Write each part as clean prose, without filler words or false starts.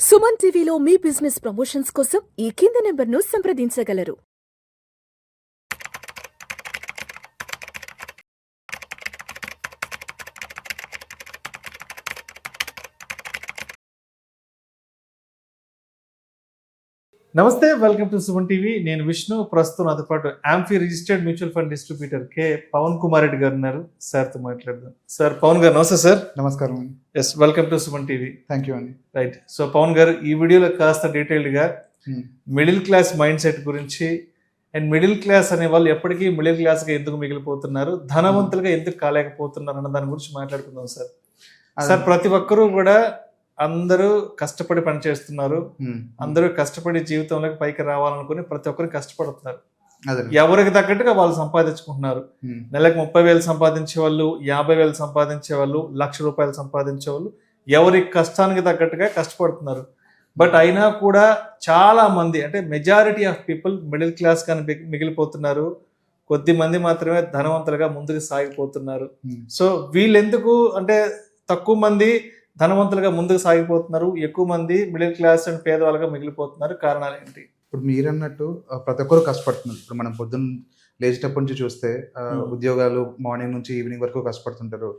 సుమన్ టీవీలో మీ business promotions కోసం ఈ కింది నెంబర్ను సంప్రదించగలరు. నమస్తే, వెల్కమ్ టు సుమన్ టీవీ. నేను విష్ణు. ప్రస్తుతం నాతో పాటు AMFI registered mutual fund distributor K Pavan Kumar Reddy garu ఉన్నారు. సార్తో మాట్లాడదాం. సార్, పవన్ గారు నమస్తే సార్. నమస్కారం. Yes, welcome to Suman TV. Thank you అండి. రైట్. సో పవన్ గారు, ఈ వీడియోలో కాస్త డీటెయిల్డ్గా మిడిల్ క్లాస్ మైండ్ సెట్ గురించి అండ్ మిడిల్ క్లాస్ అనే వాళ్ళు ఎప్పటికీ మిడిల్ క్లాస్గా ఎందుకు మిగిలిపోతున్నారు, ధనవంతులుగా ఎందుకు కాలేకపోతున్నారు అన్న దాని గురించి మాట్లాడుకుందాం సార్. సార్, ప్రతి ఒక్కరూ కూడా అందరూ కష్టపడి పనిచేస్తున్నారు. అందరూ కష్టపడి జీవితంలోకి పైకి రావాలనుకుని ప్రతి ఒక్కరు కష్టపడుతున్నారు. ఎవరికి తగ్గట్టుగా వాళ్ళు సంపాదించుకుంటున్నారు. నెలకు 30,000 సంపాదించే వాళ్ళు, 50,000 సంపాదించే వాళ్ళు, ₹1,00,000 సంపాదించే వాళ్ళు ఎవరి కష్టానికి తగ్గట్టుగా కష్టపడుతున్నారు. బట్ అయినా కూడా చాలా మంది, అంటే majority of people middle class కానీ మిగిలిపోతున్నారు. కొద్ది మంది మాత్రమే ధనవంతులుగా ముందుకు సాగిపోతున్నారు. సో వీళ్ళెందుకు అంటే తక్కువ మంది ధనవంతులుగా ముందుకు సాగిపోతున్నారు, ఎక్కువ మంది మిడిల్ క్లాస్ అండ్ పేదవాళ్ళగా మిగిలిపోతున్నారు? కారణాలు ఏంటి? ఇప్పుడు మీరన్నట్టు ప్రతి ఒక్కరు కష్టపడుతున్నారు. ఇప్పుడు మనం పొద్దున్న లేచేటప్పటి నుంచి చూస్తే ఉద్యోగాలు మార్నింగ్ నుంచి ఈవినింగ్ వరకు కష్టపడుతుంటారు.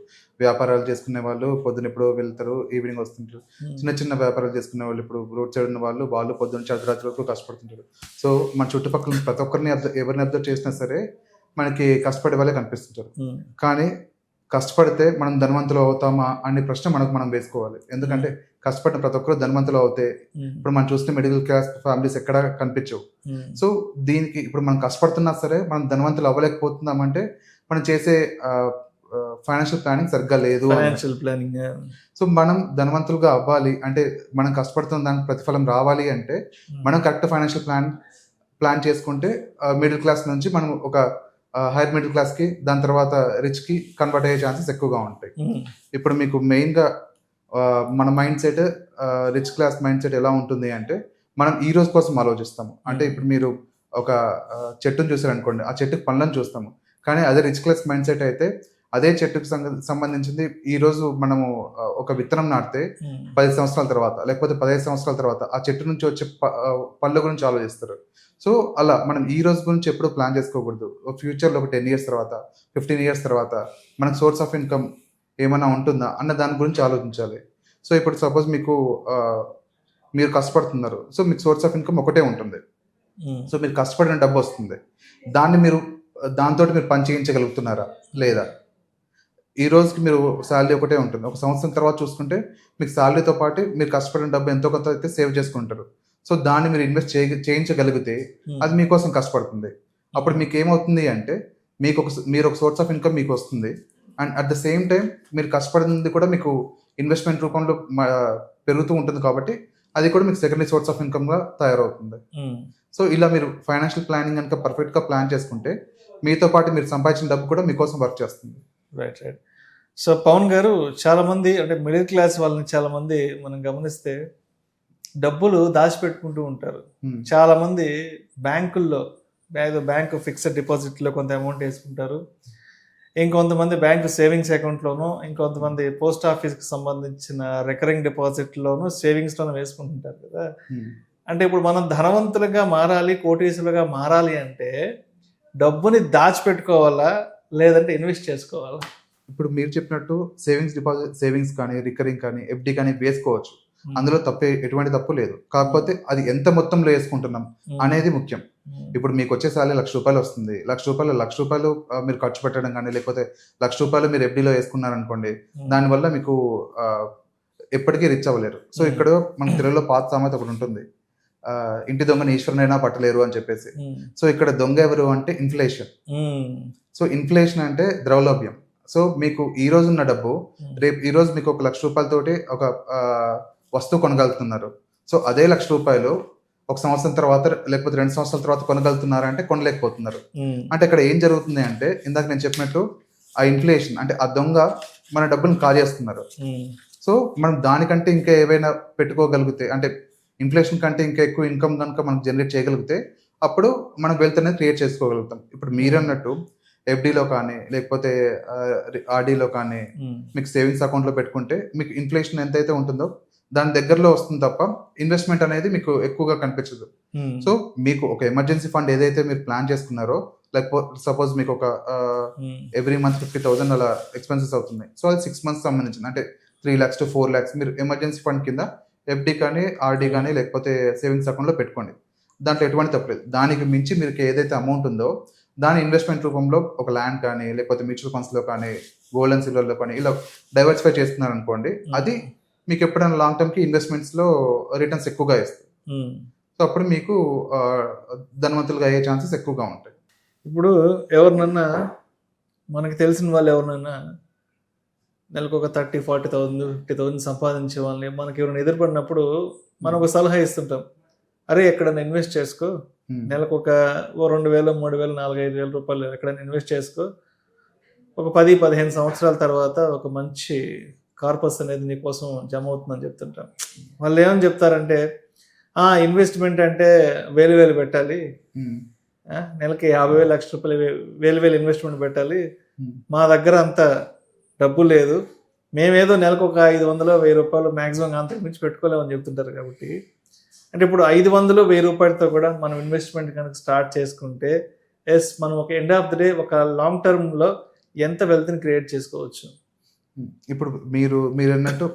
వ్యాపారాలు చేసుకునే వాళ్ళు పొద్దున ఎప్పుడో వెళ్తారు, ఈవినింగ్ వస్తుంటారు. చిన్న చిన్న వ్యాపారాలు చేసుకునే వాళ్ళు, ఇప్పుడు రోడ్ సైడ్ ఉన్న వాళ్ళు పొద్దున్న నుంచి అర్ధరాత్రి వరకు కష్టపడుతుంటారు. సో మన చుట్టుపక్కల ప్రతి ఒక్కరిని ఎవరిని అబ్జర్వ్ చేసినా సరే మనకి కష్టపడే వాళ్ళే కనిపిస్తుంటారు. కానీ కష్టపడితే మనం ధనవంతులు అవుతామా అనే ప్రశ్న మనం వేసుకోవాలి. ఎందుకంటే కష్టపడిన ప్రతి ఒక్కరు ధనవంతులు అవుతే ఇప్పుడు మనం చూస్తే మిడిల్ క్లాస్ ఫ్యామిలీస్ ఎక్కడ కనిపించవు. సో దీనికి ఇప్పుడు మనం కష్టపడుతున్నా సరే మనం ధనవంతులు అవ్వలేకపోతున్నామంటే మనం చేసే ఫైనాన్షియల్ ప్లానింగ్ సరిగ్గా లేదు. సో మనం ధనవంతులుగా అవ్వాలి అంటే, మనం కష్టపడుతున్న దానికి ప్రతిఫలం రావాలి అంటే మనం కరెక్ట్ ఫైనాన్షియల్ ప్లాన్ చేసుకుంటే మిడిల్ క్లాస్ నుంచి మనం ఒక హైయర్ మిడిల్ క్లాస్కి, దాని తర్వాత రిచ్కి కన్వర్ట్ అయ్యే ఛాన్సెస్ ఎక్కువగా ఉంటాయి. ఇప్పుడు మీకు మెయిన్గా మన mind set, rich class mind set ఎలా ఉంటుంది అంటే, మనం ఈ రోజు కోసం ఆలోచిస్తాము. అంటే ఇప్పుడు మీరు ఒక చెట్టును చూసారనుకోండి, ఆ చెట్టుకు పండ్లను చూస్తాము. కానీ అదే రిచ్ క్లాస్ మైండ్ సెట్ అయితే అదే చెట్టుకు సంబంధించింది ఈ రోజు మనము ఒక విత్తనం నాటితే 10 సంవత్సరాల తర్వాత లేకపోతే 15 సంవత్సరాల తర్వాత ఆ చెట్టు నుంచి వచ్చే పళ్ళ గురించి ఆలోచిస్తారు. సో అలా మనం ఈ రోజు గురించి ఎప్పుడు ప్లాన్ చేసుకోకూడదు. ఫ్యూచర్లో ఒక 10 years తర్వాత, 15 years తర్వాత మనకు సోర్స్ ఆఫ్ ఇన్కమ్ ఏమైనా ఉంటుందా అన్న దాని గురించి ఆలోచించాలి. సో ఇప్పుడు సపోజ్ మీరు కష్టపడుతున్నారు, సో మీకు సోర్స్ ఆఫ్ ఇన్కమ్ ఒకటే ఉంటుంది. సో మీరు కష్టపడిన డబ్బు వస్తుంది, దాంతో మీరు పని చేయించగలుగుతున్నారా లేదా? ఈ రోజుకి మీరు శాలరీ ఒకటే ఉంటుంది, ఒక సంవత్సరం తర్వాత చూసుకుంటే మీకు శాలరీతో పాటు మీరు కష్టపడిన డబ్బు ఎంతో కొంత అయితే సేవ్ చేసుకుంటారు. సో దాన్ని మీరు ఇన్వెస్ట్ చేయించగలిగితే అది మీకోసం కష్టపడుతుంది. అప్పుడు మీకు ఏమవుతుంది అంటే మీరు ఒక సోర్స్ ఆఫ్ ఇన్కమ్ మీకు వస్తుంది, and at the same time మీరు కష్టపడింది కూడా మీకు ఇన్వెస్ట్మెంట్ రూపంలో పెరుగుతూ ఉంటుంది. కాబట్టి అది కూడా మీకు సెకండరీ సోర్స్ ఆఫ్ ఇన్కమ్గా తయారవుతుంది. సో ఇలా మీరు ఫైనాన్షియల్ ప్లానింగ్ కనుక పర్ఫెక్ట్గా ప్లాన్ చేసుకుంటే మీతో పాటు మీరు సంపాదించిన డబ్బు కూడా మీకోసం వర్క్ చేస్తుంది. రైట్. సో పవన్ గారు, చాలామంది అంటే మిడిల్ క్లాస్ వాళ్ళని చాలామంది మనం గమనిస్తే డబ్బులు దాచిపెట్టుకుంటూ ఉంటారు. చాలామంది బ్యాంకుల్లో బ్యాంకు ఫిక్స్డ్ డిపాజిట్లో కొంత అమౌంట్ వేసుకుంటారు, ఇంకొంతమంది బ్యాంకు సేవింగ్స్ అకౌంట్లోనూ, ఇంకొంతమంది పోస్ట్ ఆఫీస్కి సంబంధించిన రికరింగ్ డిపాజిట్లోనూ సేవింగ్స్లోనూ వేసుకుంటుంటారు కదా. అంటే ఇప్పుడు మనం ధనవంతులుగా మారాలి, కోటీసులుగా మారాలి అంటే డబ్బుని దాచిపెట్టుకోవాలా లేదంటే ఇన్వెస్ట్ చేసుకోవాలా? ఇప్పుడు మీరు చెప్పినట్టు సేవింగ్స్ కానీ, రికరింగ్ కానీ, ఎఫ్డి కానీ వేసుకోవచ్చు. అందులో ఎటువంటి తప్పు లేదు. కాకపోతే అది ఎంత మొత్తంలో వేసుకుంటున్నాం అనేది ముఖ్యం. ఇప్పుడు మీకు వచ్చే సాలరీ ₹1,00,000 వస్తుంది, ₹1,00,000 మీరు ఖర్చు పెట్టడం కానీ, లేకపోతే ₹1,00,000 మీరు ఎఫ్డీలో వేసుకున్నారనుకోండి, దానివల్ల మీకు ఎప్పటికీ రిచ్ అవ్వలేరు. సో ఇక్కడ మన తెలుగులో పాత సామెత ఒకటి ఉంటుంది, ఇంటి దొంగని ఈశ్వరునైనా పట్టలేరు అని చెప్పేసి. సో ఇక్కడ దొంగ ఎవరు అంటే ఇన్ఫ్లేషన్. సో ఇన్ఫ్లేషన్ అంటే ద్రవ్యలోభ్యం. సో మీకు ఈ రోజు ఉన్న డబ్బు రేపు ఈ రోజు మీకు ఒక ₹1,00,000 తోటి ఒక వస్తువు కొనగలుగుతున్నారు. సో అదే ₹1,00,000 ఒక సంవత్సరం తర్వాత లేకపోతే 2 సంవత్సరాల తర్వాత కొనగలుగుతున్నారు అంటే కొనలేకపోతున్నారు. అంటే ఇక్కడ ఏం జరుగుతుంది అంటే, ఇందాక నేను చెప్పినట్టు ఆ ఇన్ఫ్లేషన్ అంటే ఆ దొంగ మన డబ్బును కాజేస్తున్నారు. సో మనం దానికంటే ఇంకా ఏవైనా పెట్టుకోగలిగితే, అంటే ఇన్ఫ్లేషన్ కంటే ఇంకా ఎక్కువ ఇన్కమ్ కనుక మనం జనరేట్ చేయగలిగితే అప్పుడు మనం వెల్త్ అనేది క్రియేట్ చేసుకోగలుగుతాం. ఇప్పుడు మీరన్నట్టు ఎఫ్డీలో కానీ లేకపోతే ఆర్డీలో కానీ మీకు సేవింగ్స్ అకౌంట్లో పెట్టుకుంటే మీకు ఇన్ఫ్లేషన్ ఎంతైతే ఉంటుందో దాని దగ్గరలో వస్తుంది తప్ప ఇన్వెస్ట్మెంట్ అనేది మీకు ఎక్కువగా కనిపించదు. సో మీకు ఒక ఎమర్జెన్సీ ఫండ్ ఏదైతే మీరు ప్లాన్ చేసుకున్నారో, లేకపోతే సపోజ్ మీకు ఒక ఎవ్రీ మంత్ 50,000 అలా ఎక్స్పెన్సెస్ అవుతుంది. సో అది 6 months సంబంధించింది, అంటే 3 lakhs to 4 lakhs మీరు ఎమర్జెన్సీ ఫండ్ కింద ఎఫ్డి కానీ ఆర్డి కానీ లేకపోతే సేవింగ్స్ అకౌంట్లో పెట్టుకోండి. దాంట్లో ఎటువంటి తప్పలేదు. దానికి మించి మీరు ఏదైతే అమౌంట్ ఉందో దాని ఇన్వెస్ట్మెంట్ రూపంలో ఒక ల్యాండ్ కానీ లేకపోతే మ్యూచువల్ ఫండ్స్లో కానీ గోల్డ్ అండ్ సిల్వర్లో కానీ ఇలా డైవర్సిఫై చేస్తున్నారు అనుకోండి, అది మీకు ఎప్పుడైనా లాంగ్ టర్మ్కి ఇన్వెస్ట్మెంట్స్లో రిటర్న్స్ ఎక్కువగా ఇస్తుంది. సో అప్పుడు మీకు ధనవంతులుగా అయ్యే ఛాన్సెస్ ఎక్కువగా ఉంటాయి. ఇప్పుడు ఎవరినన్నా మనకి తెలిసిన వాళ్ళు ఎవరినైనా నెలకు ఒక 30,000, 40,000, 50,000 సంపాదించే వాళ్ళని మనకి ఎవరైనా ఎదురుపడినప్పుడు మనం ఒక సలహా ఇస్తుంటాం, అరే ఎక్కడైనా ఇన్వెస్ట్ చేసుకో, నెలకు ఒక 2,000, 3,000, 4,000, 5,000 రూపాయలు ఎక్కడైనా ఇన్వెస్ట్ చేసుకో, ఒక 10-15 సంవత్సరాల తర్వాత ఒక మంచి కార్పస్ అనేది నీకోసం జమ అవుతుందని చెప్తుంటాం. వాళ్ళు ఏమని చెప్తారంటే, ఇన్వెస్ట్మెంట్ అంటే వేలు పెట్టాలి, నెలకి 50,000, 1,00,000 రూపాయలు వేలు ఇన్వెస్ట్మెంట్ పెట్టాలి, మా దగ్గర అంత డబ్బు లేదు, మేమేదో నెలకు ఒక 500, 1,000 రూపాయలు మ్యాక్సిమం అంతకు మించి పెట్టుకోలేమని చెప్తుంటారు. కాబట్టి అంటే ఇప్పుడు 500, 1,000 రూపాయలతో కూడా మనం ఇన్వెస్ట్మెంట్ కనుక స్టార్ట్ చేసుకుంటే మనం ఒక ఎండ్ ఆఫ్ ది డే ఒక లాంగ్ టర్మ్లో ఎంత వెల్త్ని క్రియేట్ చేసుకోవచ్చు. ఇప్పుడు మీరు అన్నట్టు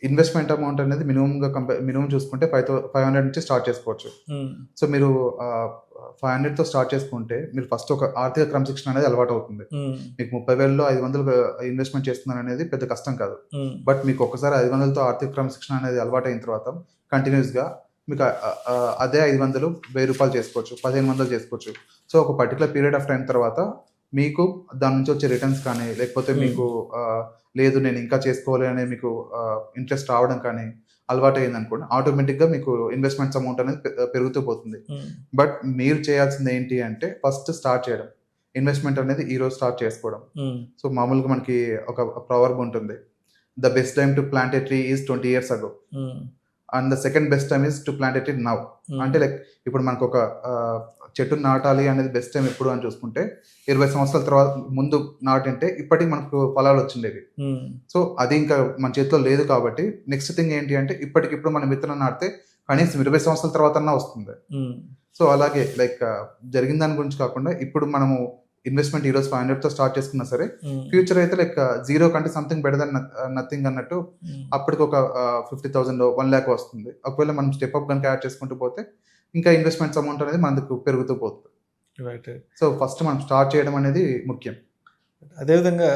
ఇన్వెస్ట్మెంట్ అమౌంట్ అనేది మినిమం చూసుకుంటే 500 నుంచి స్టార్ట్ చేసుకోవచ్చు. సో మీరు 500తో స్టార్ట్ చేసుకుంటే మీరు ఫస్ట్ ఒక ఆర్థిక క్రమశిక్షణ అనేది అలవాటు అవుతుంది. మీకు 30,000లో 500 ఇన్వెస్ట్మెంట్ చేస్తున్నారు అనేది పెద్ద కష్టం కాదు. బట్ మీకు ఒకసారి 500తో ఆర్థిక క్రమశిక్షణ అనేది అలవాటు అయిన తర్వాత కంటిన్యూస్గా మీకు అదే 500 1,000 రూపాయలు చేసుకోవచ్చు, 1,500 చేసుకోవచ్చు. సో ఒక పర్టికులర్ పీరియడ్ ఆఫ్ టైం తర్వాత మీకు దాని నుంచి వచ్చే రిటర్న్స్ కానీ లేకపోతే మీకు లేదు నేను ఇంకా చేసుకోవాలి అనే మీకు ఇంట్రెస్ట్ రావడం కానీ అలవాటు అయింది అనుకోండి, ఆటోమేటిక్గా మీకు ఇన్వెస్ట్మెంట్స్ అమౌంట్ అనేది పెరుగుతూ పోతుంది. బట్ మీరు చేయాల్సింది ఏంటి అంటే ఫస్ట్ స్టార్ట్ చేయడం, ఇన్వెస్ట్మెంట్ అనేది ఈ రోజు స్టార్ట్ చేసుకోవడం. సో మామూలుగా మనకి ఒక ప్రవర్బ్ ఉంటుంది, the best time to plant A tree is 20 years ago and the second best time is to plant A tree now. అంటే లైక్ ఇప్పుడు మనకు ఒక చెట్టు నాటాలి అనేది బెస్ట్ టైం ఎప్పుడు అని చూసుకుంటే 20 సంవత్సరాల తర్వాత ముందు నాటింటే ఇప్పటికి మనకు ఫలాలు వచ్చిండేవి. సో అది ఇంకా మన చేతిలో లేదు కాబట్టి నెక్స్ట్ థింగ్ ఏంటి అంటే ఇప్పటికిప్పుడు మనం విత్తనం నాటితే కనీసం 20 సంవత్సరాల తర్వాత వస్తుంది. సో అలాగే లైక్ జరిగిన దాని గురించి కాకుండా ఇప్పుడు మనము ఇన్వెస్ట్మెంట్ ఈరోజు 500తో స్టార్ట్ చేసుకున్నా సరే ఫ్యూచర్ అయితే లైక్ 0 కంటే సంథింగ్ బెటర్ దెన్ నథింగ్ అన్నట్టు అప్పటికి ఒక 50,000, 1,00,000 వస్తుంది. ఒకవేళ మనం స్టెప్ అప్ కనుక యాడ్ చేసుకుంటూ పోతే ఇంకా ఇన్వెస్ట్మెంట్స్ అమౌంట్ అనేది మనకు పెరుగుతూ పోతుంది. సో ఫస్ట్ మనం స్టార్ట్ చేయడం అనేది ముఖ్యం. అదేవిధంగా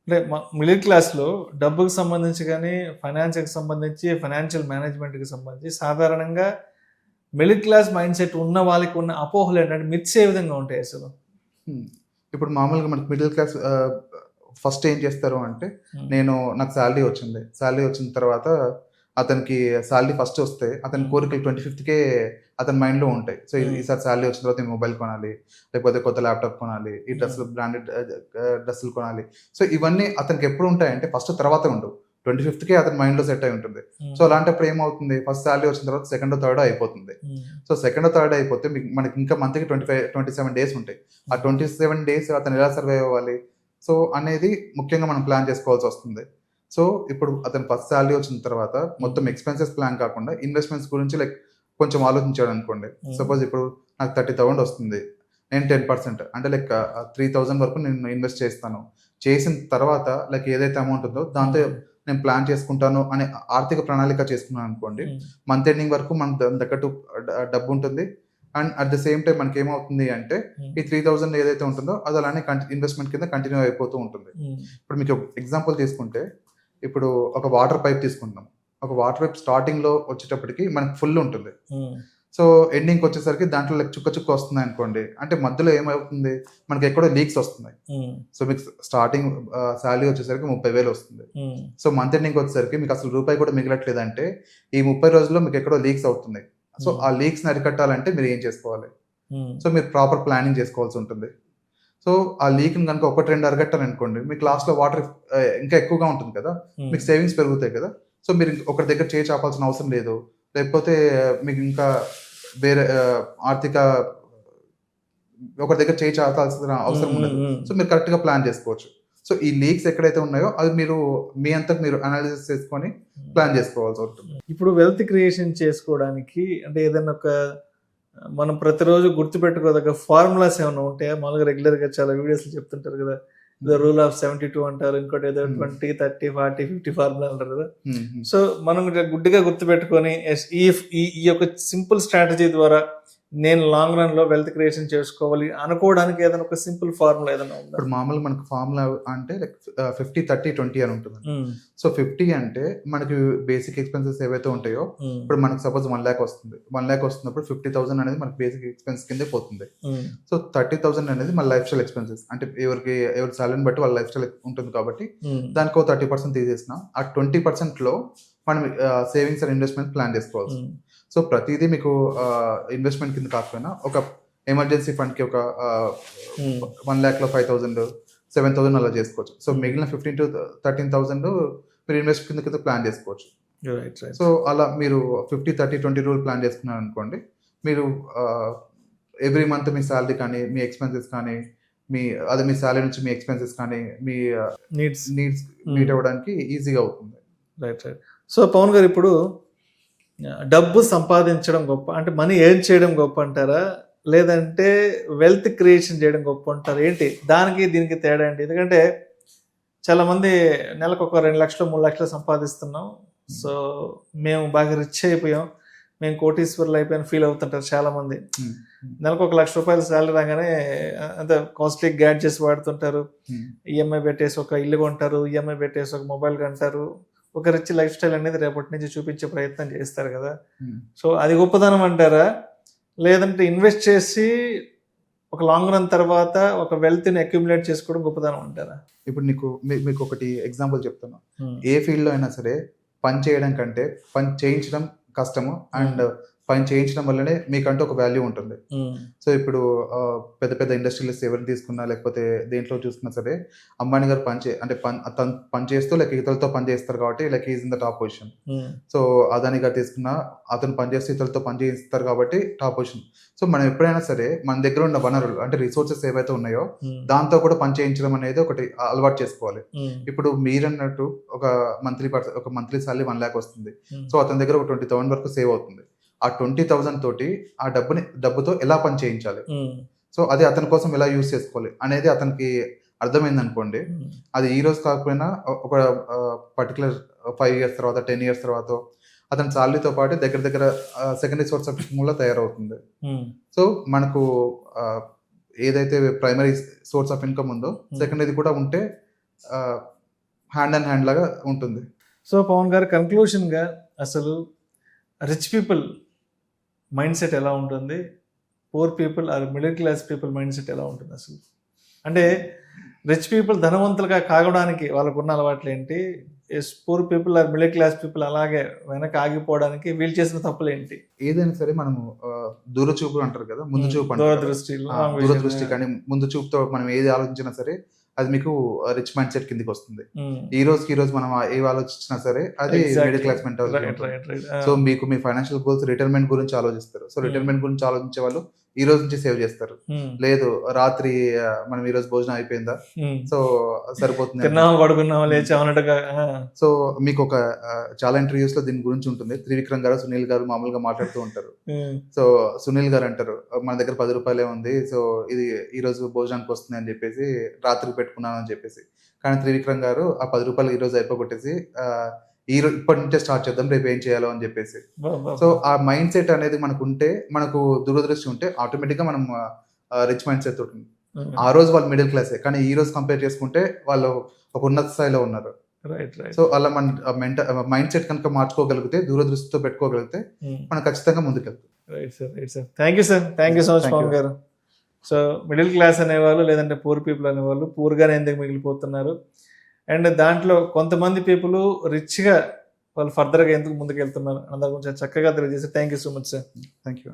అంటే మిడిల్ క్లాస్లో డబ్బుకి సంబంధించి కానీ ఫైనాన్స్కి సంబంధించి ఫైనాన్షియల్ మేనేజ్మెంట్కి సంబంధించి సాధారణంగా మిడిల్ క్లాస్ మైండ్ సెట్ ఉన్న వాళ్ళకి ఉన్న అపోహలు ఏంటంటే మిత్స్ ఏ విధంగా ఉంటాయి అసలు? ఇప్పుడు మామూలుగా మనకి మిడిల్ క్లాస్ ఫస్ట్ ఏం చేస్తారు అంటే నాకు శాలరీ వచ్చిన తర్వాత అతనికి శాలరీ ఫస్ట్ వస్తే అతని కోరికలు 25th అతని మైండ్లో ఉంటాయి. సో ఈసారి శాలరీ వచ్చిన తర్వాత మొబైల్ కొనాలి, లేకపోతే కొత్త ల్యాప్టాప్ కొనాలి, ఈ డ్రెస్సులు బ్రాండెడ్ డ్రెస్సులు కొనాలి. సో ఇవన్నీ అతనికి ఎప్పుడు ఉంటాయంటే ఫస్ట్ తర్వాత ఉండవు, 25th అతని మైండ్లో సెట్ అయి ఉంటుంది. సో అలాంటప్పుడు ఏమవుతుంది, ఫస్ట్ శాలరీ వచ్చిన తర్వాత సెకండ్ థర్డ్ అయిపోతుంది. సో సెకండ్ థర్డ్ అయిపోతే మనకి ఇంకా మంత్కి 27 days ఉంటాయి. ఆ 27 days అతను ఎలా సర్వైవ్ అవ్వాలి సో అనేది ముఖ్యంగా మనం ప్లాన్ చేసుకోవాల్సి వస్తుంది. సో ఇప్పుడు అతను ఫస్ట్ శాలరీ వచ్చిన తర్వాత మొత్తం ఎక్స్పెన్సెస్ ప్లాన్ కాకుండా ఇన్వెస్ట్మెంట్స్ గురించి లైక్ కొంచెం ఆలోచించాడు అనుకోండి. సపోజ్ ఇప్పుడు నాకు 30,000 వస్తుంది, నేను 10% అంటే లైక్ 3,000 వరకు నేను ఇన్వెస్ట్ చేసిన తర్వాత లైక్ ఏదైతే అమౌంట్ ఉందో దాంతో నేను ప్లాన్ చేసుకుంటాను అనే ఆర్థిక ప్రణాళిక చేసుకున్నాను అనుకోండి, మంత్ ఎండింగ్ వరకు మనకు దాని తగ్గట్టు డబ్బు ఉంటుంది. And at the same time మనకి ఏమవుతుంది అంటే ఈ 3,000 ఏదైతే ఉంటుందో అది అలానే ఇన్వెస్ట్మెంట్ కింద కంటిన్యూ అయిపోతూ ఉంటుంది. ఇప్పుడు మీకు ఎగ్జాంపుల్ తీసుకుంటే ఇప్పుడు ఒక వాటర్ పైప్ తీసుకుంటాం. ఒక వాటర్ పైప్ స్టార్టింగ్లో వచ్చేటప్పటికి మనకి ఫుల్ ఉంటుంది. సో ఎండింగ్కి వచ్చేసరికి దాంట్లో లైక్ చుక్క వస్తుంది అనుకోండి, అంటే మధ్యలో ఏమవుతుంది మనకి ఎక్కడో లీక్స్ వస్తున్నాయి. సో మీకు స్టార్టింగ్ శాలరీ వచ్చేసరికి 30,000 వస్తుంది. సో మంత్ ఎండింగ్ వచ్చేసరికి మీకు అసలు రూపాయి కూడా మిగలట్లేదు అంటే ఈ 30 రోజుల్లో మీకు ఎక్కడో లీక్స్ అవుతుంది. సో ఆ లీక్స్ని అరికట్టాలంటే మీరు ఏం చేసుకోవాలి, సో మీరు ప్రాపర్ ప్లానింగ్ చేసుకోవాల్సి ఉంటుంది. సో ఆ లీక్ని కనుక 1-2 అరగట్టాలనుకోండి మీకు లాస్ట్లో వాటర్ ఇంకా ఎక్కువగా ఉంటుంది కదా, మీకు సేవింగ్స్ పెరుగుతాయి కదా. సో మీరు ఒకరి దగ్గర చేయి చాపాల్సిన అవసరం లేదు, లేకపోతే మీకు ఇంకా వేరే ఆర్థిక ఒకరి దగ్గర చేయి చాపాల్సిన అవసరం ఉండదు. సో మీరు కరెక్ట్గా ప్లాన్ చేసుకోవచ్చు. సో ఈ లీక్స్ ఎక్కడైతే ఉన్నాయో అది మీరు మీ అంతకు మీరు అనాలిసిస్ చేసుకొని ప్లాన్ చేసుకోవాల్సి ఉంటుంది. ఇప్పుడు వెల్త్ క్రియేషన్ చేసుకోవడానికి అంటే ఏదైనా ఒక మనం ప్రతిరోజు గుర్తుపెట్టుకోదగ్గ ఫార్ములాస్ ఏమైనా ఉంటాయా? మామూలుగా రెగ్యులర్గా చాలా వీడియోస్లో చెప్తుంటారు కదా, ఏదో రూల్ ఆఫ్ 72 అంటారు, ఇంకోటి ఏదో 20, 30, 40, 50 ఫార్ములా అంటారు కదా. సో మనం గుడ్డిగా గుర్తుపెట్టుకొని ఈ యొక్క సింపుల్ స్ట్రాటజీ ద్వారా నేను లాంగ్ రన్ లో వెల్త్ క్రియేషన్ చేసుకోవాలి అనుకోవడానికి ఏదైనా ఒక సింపుల్ ఫార్ములా ఏదైనా ఉందా? ఇప్పుడు మామూలుగా మనకు ఫార్ములా అంటే లైక్ 50, 30, 20 అని ఉంటుంది. సో 50 అంటే మనకి బేసిక్ ఎక్స్పెన్సెస్ ఏవైతే ఉంటాయో, ఇప్పుడు మనకు సపోజ్ 1 lakh వస్తుంది, 1 lakh వస్తున్నప్పుడు 50,000 అనేది మనకి బేసిక్ ఎక్స్పెన్స్ కిందే పోతుంది. సో 30,000 అనేది మన లైఫ్ స్టైల్ ఎక్స్పెన్సెస్, అంటే ఎవరి సాలరీని బట్టి వాళ్ళ లైఫ్ స్టైల్ ఉంటుంది కాబట్టి దానికి 30% తీసేసిన ఆ 20% లో మనం సేవింగ్స్ అండ్ ఇన్వెస్ట్మెంట్ ప్లాన్ చేసుకోవాలి. సో ప్రతిదీ మీకు ఇన్వెస్ట్మెంట్ కింద కాకపోయినా ఒక ఎమర్జెన్సీ ఫండ్ కి ఒక 1 lakh లో 5,000, 7,000 అలా చేసుకోవచ్చు. సో మిగిలిన 15,000 to 13,000 మీరు ఇన్వెస్ట్ కింద ప్లాన్ చేసుకోవచ్చు. సో అలా మీరు 50, 30, 20 రూల్ ప్లాన్ చేసుకున్నారు అనుకోండి, మీరు ఎవ్రీ మంత్ మీ శాలరీ కానీ మీ ఎక్స్పెన్సెస్ కానీ మీ శాలరీ నుంచి మీ ఎక్స్పెన్సెస్ కానీ మీ నీడ్స్ మీట్ అవ్వడానికి ఈజీగా అవుతుంది. రైట్. సో పవన్ గారు, ఇప్పుడు డబ్బు సంపాదించడం గొప్ప అంటే మనీ ఎర్న్ చేయడం గొప్ప అంటారా, లేదంటే వెల్త్ క్రియేషన్ చేయడం గొప్ప అంటారా? ఏంటి దానికి దీనికి తేడా ఏంటి? ఎందుకంటే చాలా మంది నెలకు ఒక 2 లక్షలు 3 లక్షలు సంపాదిస్తున్నాం, సో మేము బాగా రిచ్ అయిపోయాం, మేము కోటీశ్వర్లు అయిపోయాను ఫీల్ అవుతుంటారు చాలా మంది. నెలకు 1 లక్ష రూపాయల శాలరీ రాగానే అంత కాస్ట్లీ గ్యాడ్జెట్స్ వాడుతుంటారు, ఈఎంఐ పెట్టేసి ఒక ఇల్లు కొంటారు, ఈఎంఐ పెట్టేసి ఒక మొబైల్ కొంటారు, ఒక రిచ్ లైఫ్ స్టైల్ అనేది రేపటి నుంచి చూపించే ప్రయత్నం చేస్తారు కదా. సో అది గొప్పతనం అంటారా, లేదంటే ఇన్వెస్ట్ చేసి ఒక లాంగ్ రన్ తర్వాత ఒక వెల్త్ని అక్యుములేట్ చేసుకోవడం గొప్పతనం అంటారా? ఇప్పుడు మీకు ఒకటి ఎగ్జాంపుల్ చెప్తాను. ఏ ఫీల్డ్లో అయినా సరే పని చేయడం కంటే పని చేయించడం కష్టము, అండ్ పని చేయించడం వల్లనే మీకంటూ ఒక వాల్యూ ఉంటుంది. సో ఇప్పుడు పెద్ద పెద్ద ఇండస్ట్రియలిస్ట్ ఎవరిని తీసుకున్నా, లేకపోతే దేంట్లో చూసుకున్నా సరే, అంబానీ గారు పని చేస్తూ లైక్ ఇతరులతో పని చేస్తారు కాబట్టి like is in the top position. So Adani గారు తీసుకున్నా, అతను పని చేస్తూ ఇతరులతో పని చేస్తారు కాబట్టి టాప్ పొజిషన్. సో మనం ఎప్పుడైనా సరే మన దగ్గర ఉన్న వనరులు అంటే రిసోర్సెస్ ఏవైతే ఉన్నాయో దాంతో కూడా పని చేయించడం అనేది ఒకటి అలవాటు చేసుకోవాలి. ఇప్పుడు మీరన్నట్టు ఒక మంత్లీ సాలరీ 1 lakh వస్తుంది, సో అతని దగ్గర ఒక 20,000 వరకు సేవ్ అవుతుంది. ఆ 20,000 తోటి ఆ డబ్బుతో ఎలా పని చేయించాలి, సో అది అతని కోసం ఎలా యూజ్ చేసుకోవాలి అనేది అతనికి అర్థమైంది అనుకోండి, అది ఈ రోజు కాకపోయినా ఒక పర్టికులర్ 5 years తర్వాత 10 years తర్వాత అతని సాలరీతో పాటు దగ్గర సెకండరీ సోర్స్ ఆఫ్ ఇన్కమ్ లో తయారవుతుంది. సో మనకు ఏదైతే ప్రైమరీ సోర్స్ ఆఫ్ ఇన్కమ్ ఉందో సెకండరీ కూడా ఉంటే హ్యాండ్ అండ్ హ్యాండ్ లాగా ఉంటుంది. సో పవన్ గారు, కన్క్లూషన్ గా అసలు రిచ్ పీపుల్ మైండ్ సెట్ ఎలా ఉంటుంది, poor people or middle class people mind set ఎలా ఉంటుంది అసలు? అంటే రిచ్ పీపుల్ ధనవంతులుగా కాగడానికి వాళ్ళకున్న అలవాట్లు ఏంటి, poor people or middle class people అలాగే వెనక ఆగిపోవడానికి వీళ్ళు చేసిన తప్పులు ఏంటి? ఏదైనా సరే మనము దూరచూపు అంటారు కదా, ముందు చూపు, దూరదృష్టి కానీ ముందు చూపుతో మనం ఏది ఆలోచించినా సరే అది మీకు రిచ్ మైండ్ సెట్ కిందకి వస్తుంది. ఈ రోజు మనం ఏ ఆలోచించినా సరే అది మిడిల్ క్లాస్ మెంటాలిటీ. సో మీకు మీ ఫైనాన్షియల్ గోల్స్ రిటైర్మెంట్ గురించి ఆలోచిస్తారు. సో రిటైర్మెంట్ గురించి ఆలోచించే వాళ్ళు ఈ రోజు నుంచి సేవ్ చేస్తారు. లేదు రాత్రి మనం ఈ రోజు భోజనం అయిపోయిందా, సో సరిపోతుంది, సో మీకు ఒక చాలా ఇంటర్వ్యూస్ లో దీని గురించి ఉంటుంది. త్రివిక్రమ్ గారు, సునీల్ గారు మామూలుగా మాట్లాడుతూ ఉంటారు. సో సునీల్ గారు అంటారు, మన దగ్గర 10 రూపాయలే ఉంది, సో ఇది ఈ రోజు భోజనానికి వస్తుంది అని చెప్పేసి రాత్రికి పెట్టుకున్నాను అని చెప్పేసి. కానీ త్రివిక్రమ్ గారు ఆ 10 రూపాయలు ఈ రోజు అయిపోగొట్టేసి ఇప్పటి నుంచే స్టార్ట్ చేద్దాం, రేపు ఏం చేయాలో అని చెప్పేసి. సో ఆ మైండ్ సెట్ అనేది మనకు ఉంటే, మనకు దూరదృష్టి ఉంటే ఆటోమేటిక్ గా మనం రిచ్ మైండ్ సెట్ ఉంటుంది. ఆ రోజు వాళ్ళు మిడిల్ క్లాసే, కానీ ఈ రోజు కంపేర్ చేసుకుంటే వాళ్ళు ఒక ఉన్నత స్థాయిలో ఉన్నారు. సో అలా మన మైండ్ సెట్ కనుక మార్చుకోగలిగితే, దూరదృష్టితో పెట్టుకోగలిగితే మనం ఖచ్చితంగా ముందుకెళ్తాం. Thank you sir, thank you so much Pavan garu. So middle class అనేవాళ్ళు లేదంటే పూర్ పీపుల్ అనేవాళ్ళు పూర్గానే ఎందుకు మిగిలిపోతున్నారు, అండ్ దాంట్లో కొంతమంది పీపుల్ రిచ్గా వాళ్ళు ఫర్దర్గా ఎందుకు ముందుకు వెళ్తున్నారు అన్న దాని గురించి చక్కగా తెలియజేసి thank you so much sir. Thank you.